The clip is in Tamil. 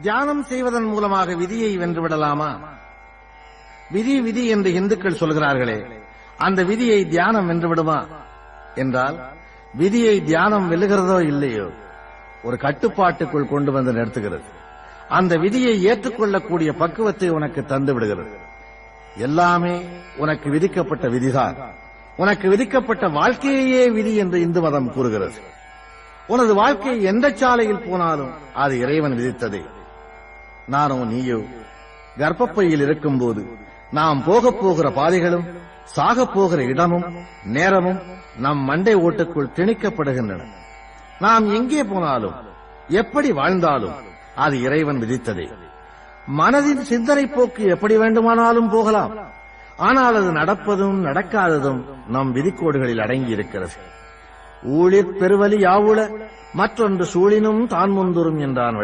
தியானம் செய்வதன் மூலமாக விதியை வென்றுவிடலாமா? விதி விதி என்று இந்துக்கள் சொல்கிறார்களே, அந்த விதியை தியானம் வென்றுவிடுமா என்றால், விதியை தியானம் வெல்லுகிறதோ இல்லையோ, ஒரு கட்டுப்பாட்டுக்குள் கொண்டு வந்து நிறுத்துகிறது. அந்த விதியை ஏற்றுக்கொள்ளக்கூடிய பக்குவத்தை உனக்கு தந்து விடுகிறது. எல்லாமே உனக்கு விதிக்கப்பட்ட விதிதான். உனக்கு விதிக்கப்பட்ட வாழ்க்கையே விதி என்று இந்து மதம் கூறுகிறது. உனது வாழ்க்கை எந்த சாலையில் போனாலும் அது இறைவன் விதித்ததே. நானோ நீயோ கர்ப்பப்பையில் இருக்கும்போது நாம் போகப் போகிற பாதைகளும் சாகப் போகிற இடமும் நேரமும் நம் மண்டை ஓட்டுக்குள் திணிக்கப்படுகின்றன. நாம் எங்கே போனாலும் எப்படி வாழ்ந்தாலும் அது இறைவன் விதித்ததே. மனதின் சிந்தனை போக்கு எப்படி வேண்டுமானாலும் போகலாம். ஆனால் அது நடப்பதும் நடக்காததும் நம் விதிக்கோடுகளில் அடங்கி இருக்கிறது. ஊழிற் பெருவலி யாவுள மற்றொன்று சூழினும் தான் முந்துரும் என்றான்